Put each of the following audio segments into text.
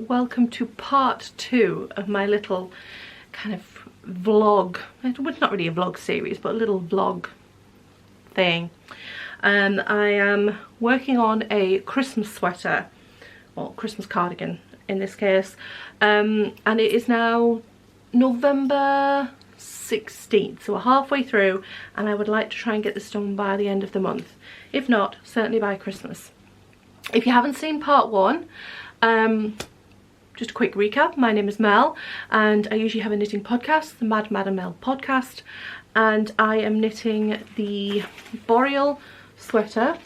welcome to part 2 of my little kind of vlog. It was not really a vlog series, but a little vlog thing. And I am working on a Christmas sweater, or Christmas cardigan in this case, and it is now November 16th, so we're halfway through, and I would like to try and get this done by the end of the month. If not, certainly by Christmas. If you haven't seen part 1, just a quick recap. My name is Mel, and I usually have a knitting podcast, the Mad Madam Mel podcast, and I am knitting the Boreal sweater,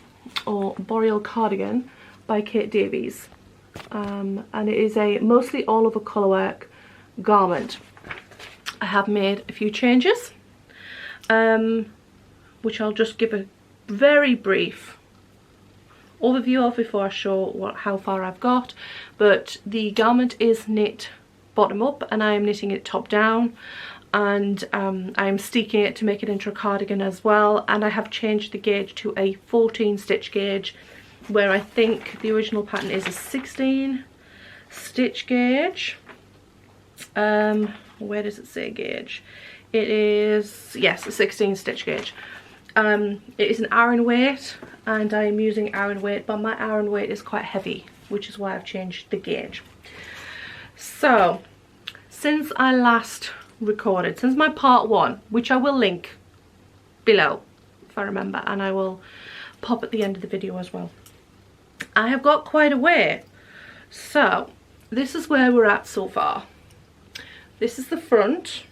or Boreal cardigan, by Kate Davies, and it is a mostly all over colourwork garment. I have made a few changes, which I'll just give a very brief overview of before I show how far I've got. But the garment is knit bottom up and I am knitting it top down, and I am steeking it to make it into a cardigan as well, and I have changed the gauge to a 14 stitch gauge, where I think the original pattern is a 16 stitch gauge. Where does it say gauge? It is, yes, a 16 stitch gauge. It is an Aran weight, and I am using Aran weight, but my Aran weight is quite heavy, which is why I've changed the gauge. So, since I last recorded, since my part 1, which I will link below if I remember, and I will pop at the end of the video as well, I have got quite a way. So, this is where we're at so far. This is the front,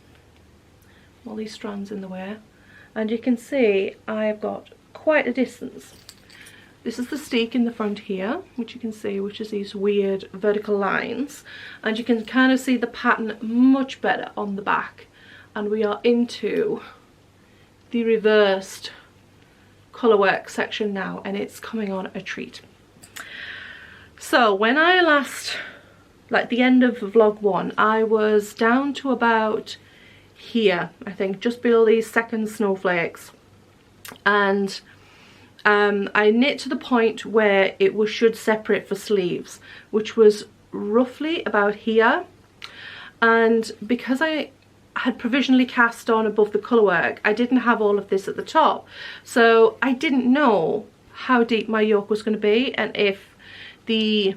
all these strands in the way, and you can see I've got quite a distance. This is the steek in the front here, which you can see, which is these weird vertical lines, and you can kind of see the pattern much better on the back, and we are into the reversed colourwork section now, and it's coming on a treat. So when I last, like the end of vlog 1, I was down to about here, I think, just below these second snowflakes, and I knit to the point where it should separate for sleeves, which was roughly about here. And because I had provisionally cast on above the colourwork, I didn't have all of this at the top, so I didn't know how deep my yoke was going to be and if the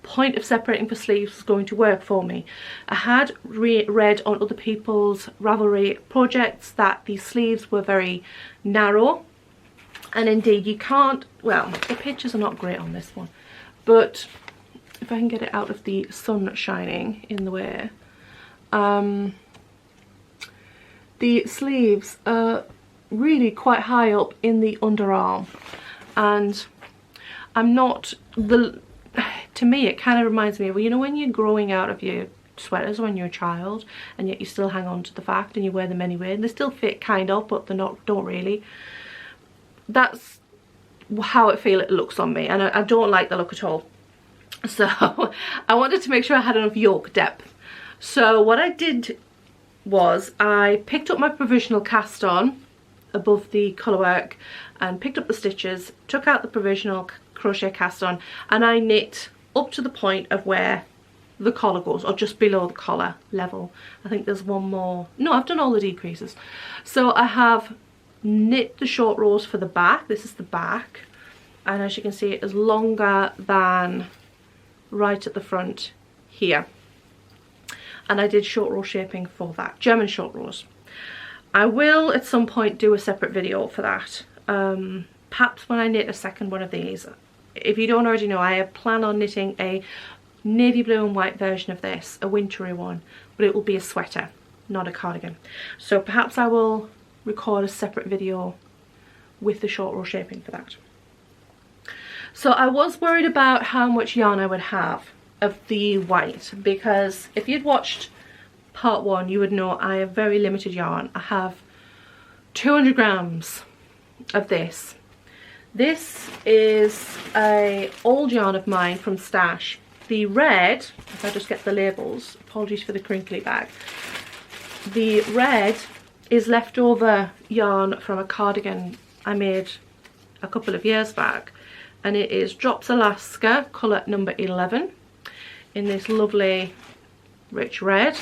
point of separating for sleeves was going to work for me. I had read on other people's Ravelry projects that the sleeves were very narrow, and indeed you can't, well, the pictures are not great on this one, but if I can get it out of the sun shining in the way, the sleeves are really quite high up in the underarm, and I'm not, to me it kind of reminds me of, you know, when you're growing out of your sweaters when you're a child and yet you still hang on to the fact and you wear them anyway, and they still fit kind of, but they're not, don't really. That's how it looks on me, and I don't like the look at all. So I wanted to make sure I had enough yoke depth. So what I did was I picked up my provisional cast on above the colourwork and picked up the stitches, took out the provisional crochet cast on, and I knit up to the point of where the collar goes, or just below the collar level. I think there's one more. No, I've done all the decreases. So I have knit the short rows for the back. This is the back, and as you can see, it is longer than right at the front here, and I did short row shaping for that, German short rows. I will at some point do a separate video for that, perhaps when I knit a second one of these. If you don't already know, I plan on knitting a navy blue and white version of this, a wintry one, but it will be a sweater, not a cardigan. So perhaps I will record a separate video with the short row shaping for that. So I was worried about how much yarn I would have of the white, because if you'd watched part 1 you would know I have very limited yarn. I have 200 grams of this. This is a old yarn of mine from Stash. The red, if I just get the labels, apologies for the crinkly bag, the red is leftover yarn from a cardigan I made a couple of years back, and it is Drops Alaska, colour number 11. in this lovely rich red,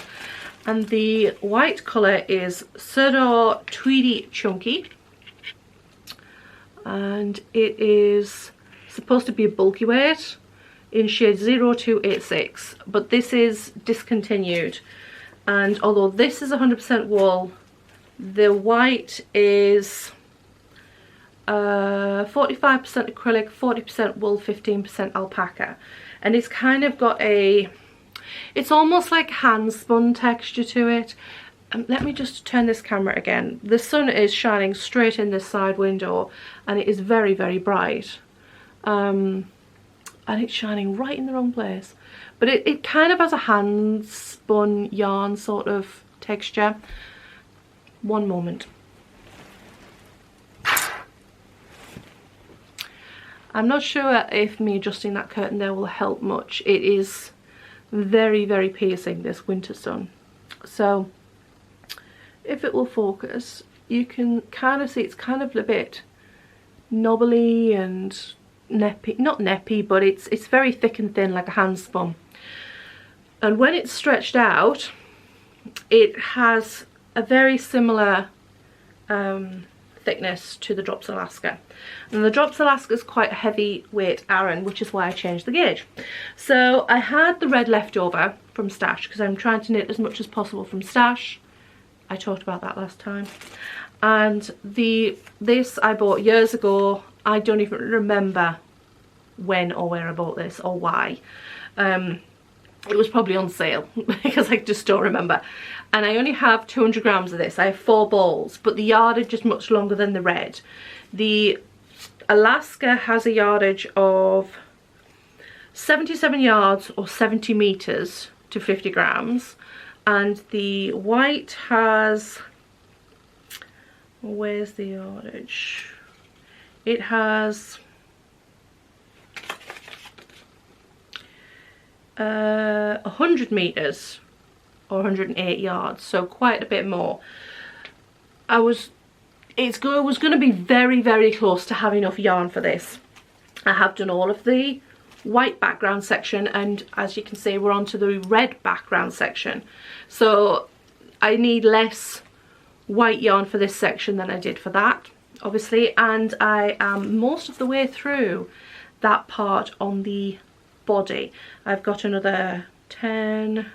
and the white colour is Sudor Tweedy Chunky, and it is supposed to be a bulky weight in shade 0286, but this is discontinued. And although this is 100% wool, the white is 45% acrylic, 40% wool, 15% alpaca, and it's kind of got a, it's almost like hand spun texture to it. Let me just turn this camera again. The sun is shining straight in this side window and it is very, very bright, and it's shining right in the wrong place, but it kind of has a hand spun yarn sort of texture. One moment. I'm not sure if me adjusting that curtain there will help much. It is very, very piercing, this winter sun. So if it will focus, you can kind of see it's kind of a bit knobbly and neppy, not neppy, but it's very thick and thin like a hand spun. And when it's stretched out, it has a very similar thickness to the Drops Alaska, and the Drops Alaska is quite a heavyweight Aran, which is why I changed the gauge. So I had the red left over from stash because I'm trying to knit as much as possible from stash. I talked about that last time. And this I bought years ago. I don't even remember when or where I bought this or why. It was probably on sale because I just don't remember. And I only have 200 grams of this. I have 4 balls, but the yardage is much longer than the red. The Alaska has a yardage of 77 yards or 70 meters to 50 grams. And the white has, where's the yardage? It has 100 meters or 108 yards, so quite a bit more. It was going to be very, very close to having enough yarn for this. I have done all of the white background section, and as you can see, we're on to the red background section. So I need less white yarn for this section than I did for that, obviously, and I am most of the way through that part on the body. I've got another 14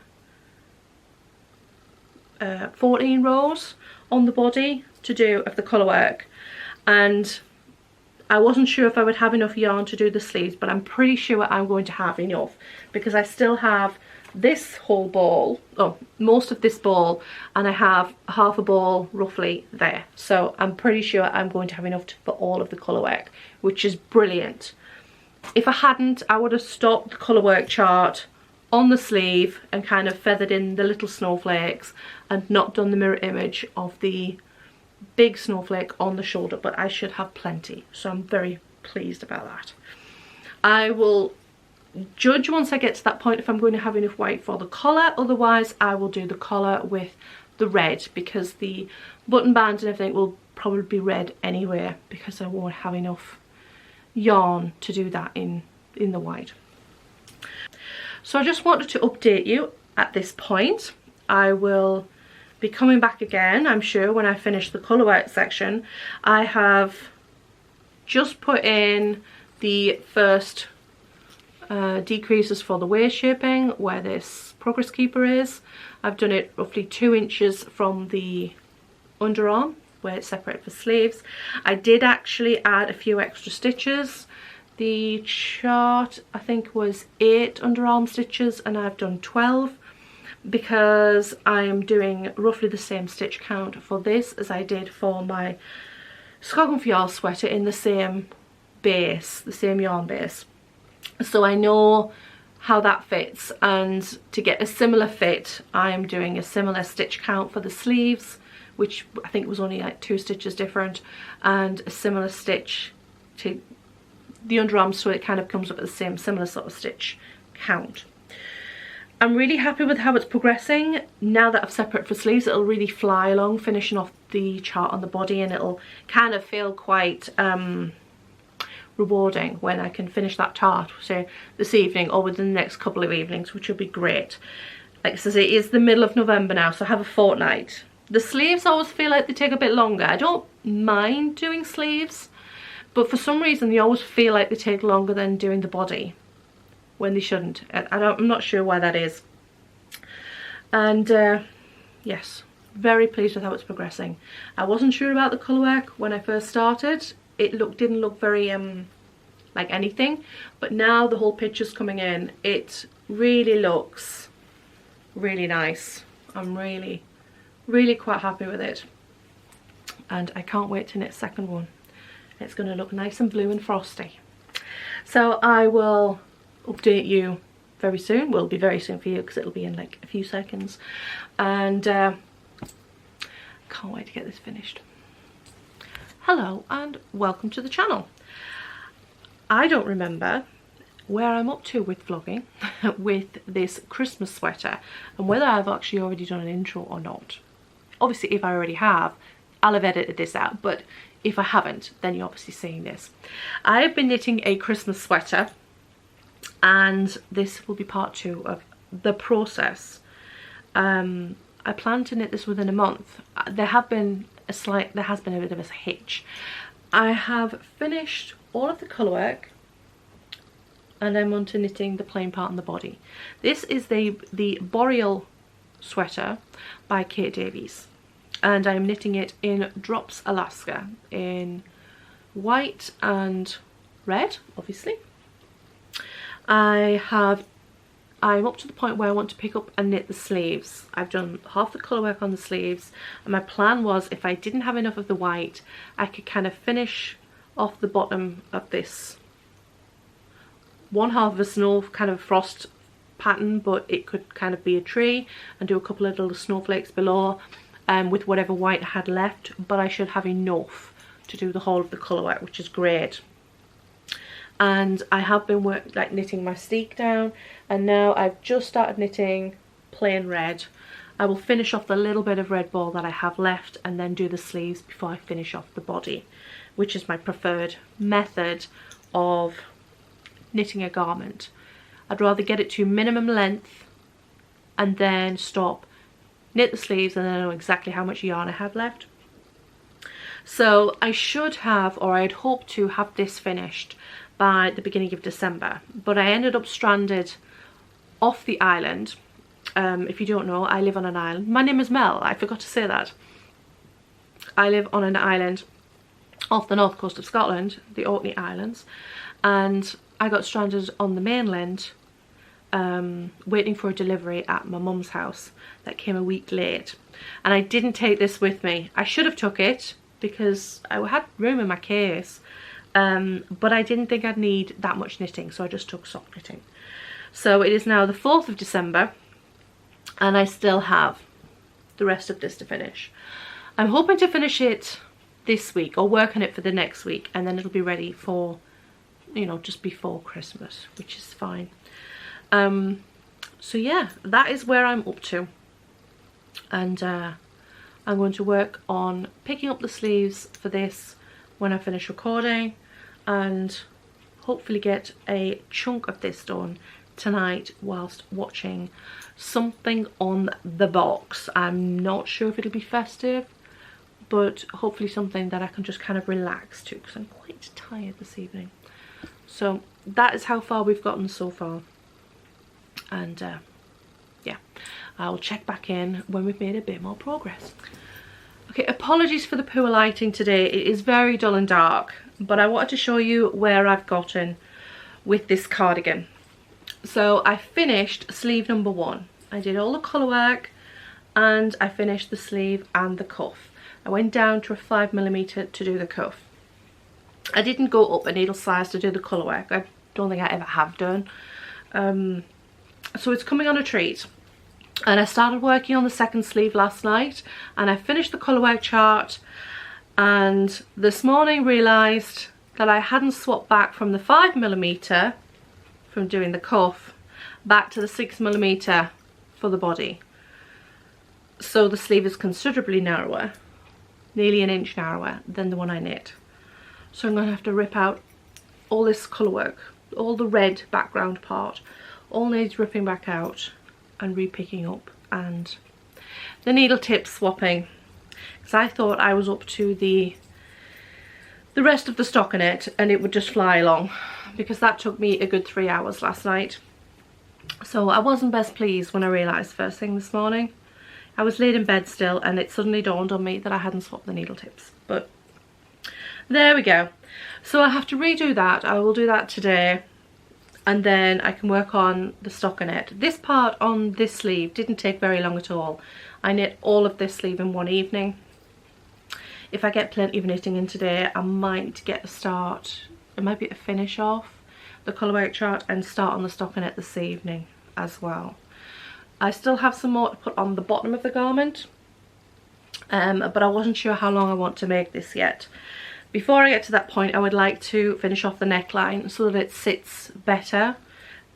rows on the body to do of the colour work, and I wasn't sure if I would have enough yarn to do the sleeves, but I'm pretty sure I'm going to have enough because I still have this whole ball, oh, most of this ball, and I have half a ball roughly there, so I'm pretty sure I'm going to have enough for all of the colour work, which is brilliant. If I hadn't, I would have stopped the colour work chart on the sleeve and kind of feathered in the little snowflakes and not done the mirror image of the big snowflake on the shoulder, but I should have plenty, so I'm very pleased about that. I will judge once I get to that point if I'm going to have enough white for the collar. Otherwise I will do the collar with the red, because the button bands and everything will probably be red anyway because I won't have enough yarn to do that in the white. So I just wanted to update you at this point. I will be coming back again, I'm sure, when I finish the colour work section. I have just put in the first decreases for the waist shaping where this progress keeper is. I've done it roughly 2 inches from the underarm where it's separated for sleeves. I did actually add a few extra stitches. The chart I think was 8 underarm stitches and I've done 12 because I am doing roughly the same stitch count for this as I did for my Skog & Fjall sweater in the same base, the same yarn base. So I know how that fits, and to get a similar fit I am doing a similar stitch count for the sleeves, which I think was only like 2 stitches different, and a similar stitch to the underarm, so it kind of comes up at the same similar sort of stitch count. I'm really happy with how it's progressing. Now that I've separated for sleeves, it'll really fly along, finishing off the chart on the body, and it'll kind of feel quite rewarding when I can finish that tart, say this evening or within the next couple of evenings, which will be great. Like I said, it is the middle of November now, so I have a fortnight. The sleeves always feel like they take a bit longer. I don't mind doing sleeves, but for some reason they always feel like they take longer than doing the body when they shouldn't. I'm not sure why that is. And yes, very pleased with how it's progressing. I wasn't sure about the colour work when I first started. It didn't look very like anything, but now the whole picture's coming in. It really looks really nice. I'm really quite happy with it, and I can't wait to knit second one. It's going to look nice and blue and frosty. So I will update you very soon. Will be very soon for you because it'll be in like a few seconds, and can't wait to get this finished. Hello and welcome to the channel. I don't remember where I'm up to with vlogging with this Christmas sweater and whether I've actually already done an intro or not. Obviously, if I already have, I'll have edited this out, but if I haven't, then you're obviously seeing this. I have been knitting a Christmas sweater, and this will be part 2 of the process. I plan to knit this within a month. There has been a bit of a hitch. I have finished all of the colour work, and I'm on to knitting the plain part on the body. This is the Boreal sweater by Kate Davies, and I'm knitting it in Drops Alaska in white and red, obviously. I'm up to the point where I want to pick up and knit the sleeves. I've done half the colour work on the sleeves, and my plan was if I didn't have enough of the white, I could kind of finish off the bottom of this one half of a snow kind of frost pattern, but it could kind of be a tree, and do a couple of little snowflakes below with whatever white I had left, but I should have enough to do the whole of the colour work, which is great. And I have been knitting my steek down, and now I've just started knitting plain red. I will finish off the little bit of red ball that I have left and then do the sleeves before I finish off the body, which is my preferred method of knitting a garment. I'd rather get it to minimum length and then stop, knit the sleeves, and then I know exactly how much yarn I have left. So I should have, or I'd hoped to have this finished by the beginning of December, but I ended up stranded off the island. If you don't know, I live on an island. My name is Mel, I forgot to say that. I live on an island off the north coast of Scotland, the Orkney Islands, and I got stranded on the mainland waiting for a delivery at my mum's house that came a week late, and I didn't take this with me. I should have took it because I had room in my case, but I didn't think I'd need that much knitting, so I just took sock knitting. So it is now the 4th of December and I still have the rest of this to finish. I'm hoping to finish it this week, or work on it for the next week, and then it'll be ready for, you know, just before Christmas, which is fine. So yeah, that is where I'm up to, and I'm going to work on picking up the sleeves for this when I finish recording, and hopefully get a chunk of this done tonight whilst watching something on the box. I'm not sure if it'll be festive, but hopefully something that I can just kind of relax to, because I'm quite tired this evening. So that is how far we've gotten so far, and yeah, I'll check back in when we've made a bit more progress. Okay, apologies for the poor lighting today. It is very dull and dark, but I wanted to show you where I've gotten with this cardigan. So I finished sleeve number 1. I did all the colour work and I finished the sleeve and the cuff. I went down to a 5mm to do the cuff. I didn't go up a needle size to do the colour work. I don't think I ever have done. So it's coming on a treat. And I started working on the second sleeve last night, and I finished the colour work chart, and this morning realised that I hadn't swapped back from the 5mm from doing the cuff back to the 6mm for the body. So the sleeve is considerably narrower, nearly an inch narrower than the one I knit. So I'm going to have to rip out all this colour work, all the red background part, all needs ripping back out and re-picking up, and the needle tip swapping, because I thought I was up to the rest of the stockinette and it would just fly along, because that took me a good 3 hours last night. So I wasn't best pleased when I realised first thing this morning. I was laid in bed still and it suddenly dawned on me that I hadn't swapped the needle tips, but there we go. So I have to redo that. I will do that today, and then I can work on the stockinette. This part on this sleeve didn't take very long at all. I knit all of this sleeve in one evening. If I get plenty of knitting in today, I might get a start, it might be a finish off the colourwork chart and start on the stockinette this evening as well. I still have some more to put on the bottom of the garment, but I wasn't sure how long I want to make this yet. Before I get to that point, I would like to finish off the neckline so that it sits better.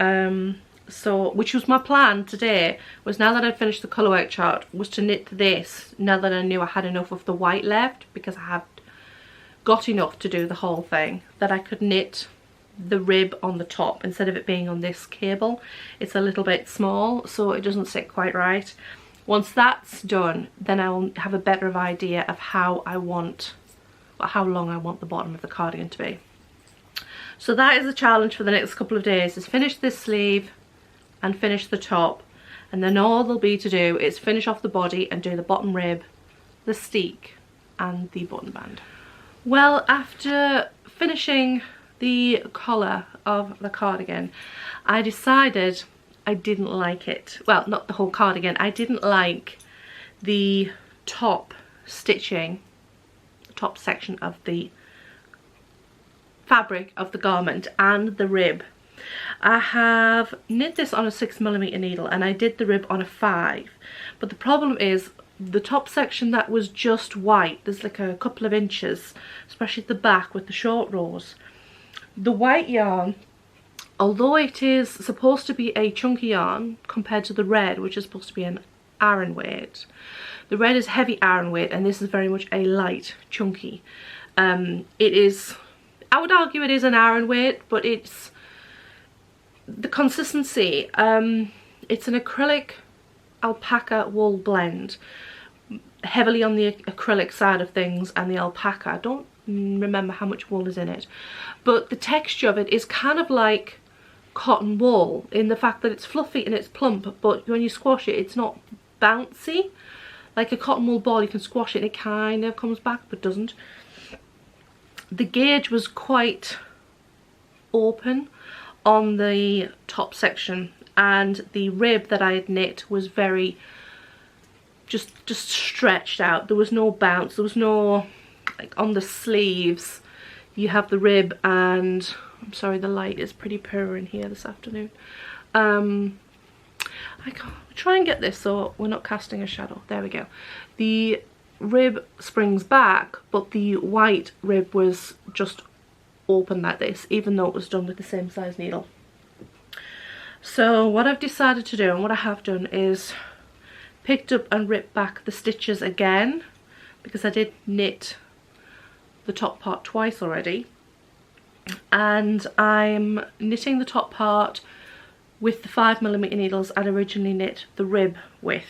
Which was my plan today, was now that I'd finished the colourwork chart, was to knit this now that I knew I had enough of the white left, because I had got enough to do the whole thing, that I could knit the rib on the top instead of it being on this cable. It's a little bit small, so it doesn't sit quite right. Once that's done, then I'll have a better idea of how long I want the bottom of the cardigan to be. So that is the challenge for the next couple of days, is finish this sleeve and finish the top, and then all there'll be to do is finish off the body and do the bottom rib, the steek and the button band. Well, after finishing the collar of the cardigan, I decided I didn't like it. Well, not the whole cardigan, I didn't like the top stitching, top section of the fabric of the garment and the rib. I have knit this on a 6mm needle and I did the rib on a 5, but the problem is the top section that was just white, there's like a couple of inches, especially at the back with the short rows. The white yarn, although it is supposed to be a chunky yarn compared to the red, which is supposed to be an Aran weight, the red is heavy Aran weight and this is very much a light chunky. It is, I would argue it is an Aran weight, but it's the consistency, it's an acrylic alpaca wool blend, heavily on the acrylic side of things and the alpaca. I don't remember how much wool is in it, but the texture of it is kind of like cotton wool in the fact that it's fluffy and it's plump, but when you squash it, it's not bouncy. Like a cotton wool ball, you can squash it and it kind of comes back but doesn't. The gauge was quite open on the top section, and the rib that I had knit was very just stretched out. There was no bounce, there was no, like on the sleeves you have the rib, and I'm sorry the light is pretty poor in here this afternoon. I can't try and get this so we're not casting a shadow. There we go. The rib springs back, but the white rib was just open like this, even though it was done with the same size needle. So what I've decided to do, and what I have done, is picked up and ripped back the stitches again, because I did knit the top part twice already, and I'm knitting the top part with the 5mm needles I'd originally knit the rib with.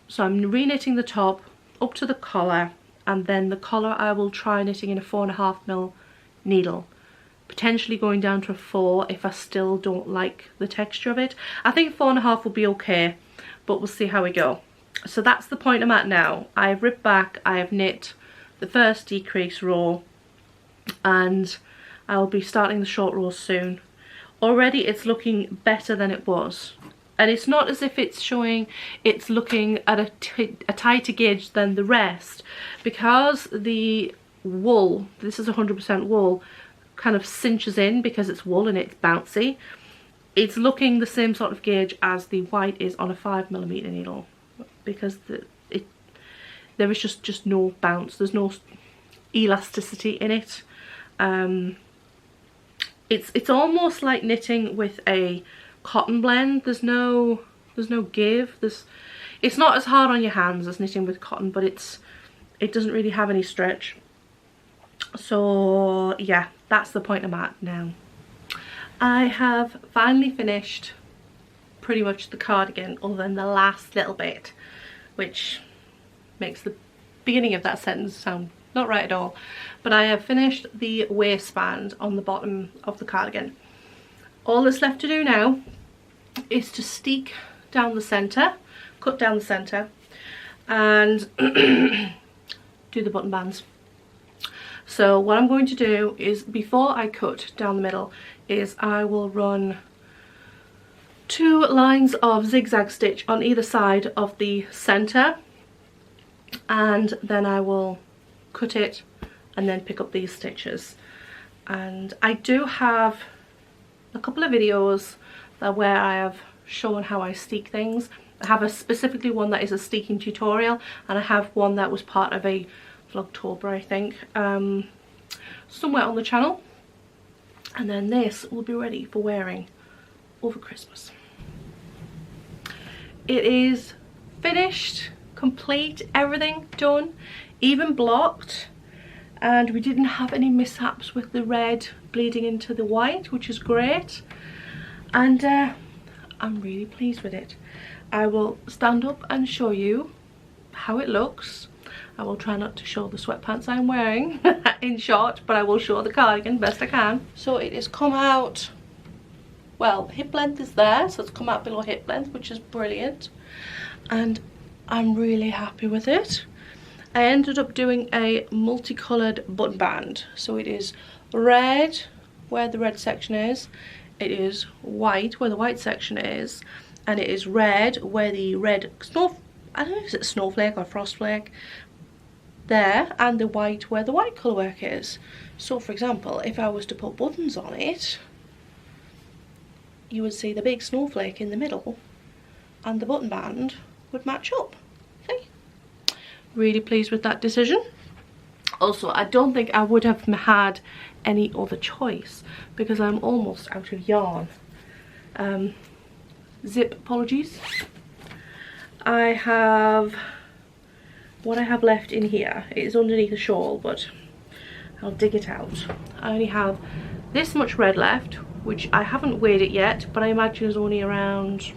So I'm re-knitting the top up to the collar, and then the collar I will try knitting in a 4.5mm needle, potentially going down to a 4 if I still don't like the texture of it. I think 4.5 will be okay, but we'll see how we go. So that's the point I'm at now. I've ripped back, I have knit the first decrease row, and I'll be starting the short rows soon. Already it's looking better than it was, and it's not as if it's showing it's looking at a tighter gauge than the rest, because the wool, this is 100% wool, kind of cinches in because it's wool and it's bouncy. It's looking the same sort of gauge as the white is on a 5mm needle, because there is just no bounce, there's no elasticity in it. It's almost like knitting with a cotton blend. There's no give. It's not as hard on your hands as knitting with cotton, but it doesn't really have any stretch. So yeah, that's the point I'm at now. I have finally finished pretty much the cardigan, other than the last little bit, which makes the beginning of that sentence sound not right at all. But I have finished the waistband on the bottom of the cardigan. All that's left to do now is to steek down the centre, cut down the centre, and do the button bands. So what I'm going to do is, before I cut down the middle, is I will run 2 lines of zigzag stitch on either side of the centre, and then I will cut it and then pick up these stitches. And I do have a couple of videos where I have shown how I steek things. I have a specifically one that is a steeking tutorial, and I have one that was part of a Vlogtober, I think, somewhere on the channel. And then this will be ready for wearing over Christmas. It is finished, complete, everything done, even blocked, and we didn't have any mishaps with the red bleeding into the white, which is great. And I'm really pleased with it. I will stand up and show you how it looks. I will try not to show the sweatpants I'm wearing in short, but I will show the cardigan best I can. So it has come out, well, hip length is there, so it's come out below hip length, which is brilliant, and I'm really happy with it. I ended up doing a multicoloured button band, so it is red where the red section is, it is white where the white section is, and it is red where the red I don't know if it's snowflake or frostflake there, and the white where the white colourwork is. So for example, if I was to put buttons on it, you would see the big snowflake in the middle and the button band would match up. See? Really pleased with that decision. Also, I don't think I would have had any other choice because I'm almost out of yarn. Zip apologies. I have, what I have left in here is underneath a shawl, but I'll dig it out. I only have this much red left, which I haven't weighed it yet, but I imagine is only around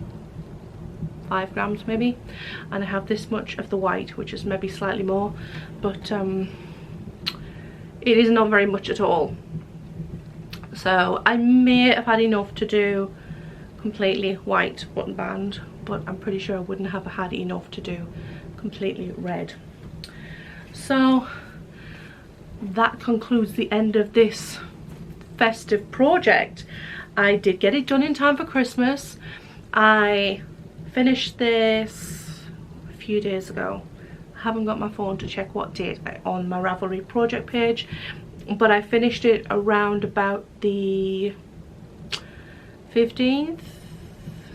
5 grams maybe. And I have this much of the white, which is maybe slightly more, but it is not very much at all. So I may have had enough to do completely white button band, but I'm pretty sure I wouldn't have had enough to do completely red. So that concludes the end of this festive project. I did get it done in time for Christmas. I finished this a few days ago. I haven't got my phone to check what date on my Ravelry project page, but I finished it around about the 15th,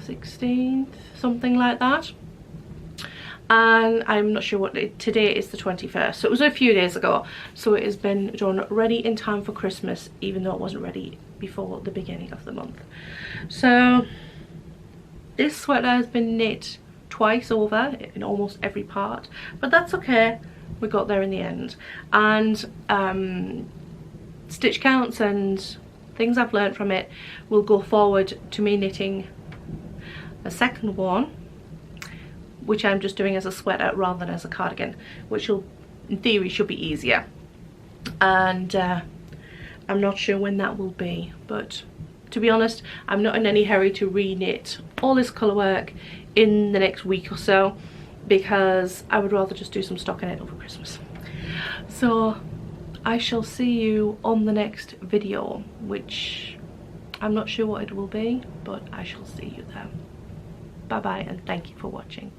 16th, something like that. And I'm not sure what today is, the 21st, so it was a few days ago. So it has been done ready in time for Christmas, even though it wasn't ready before the beginning of the month. So this sweater has been knit twice over in almost every part, but that's okay, we got there in the end. And stitch counts and things I've learned from it will go forward to me knitting a second one, which I'm just doing as a sweater rather than as a cardigan, which will, in theory, should be easier. And I'm not sure when that will be, but to be honest, I'm not in any hurry to re-knit all this colour work in the next week or so, because I would rather just do some stockinette over Christmas. So I shall see you on the next video, which I'm not sure what it will be, but I shall see you there. Bye bye, and thank you for watching.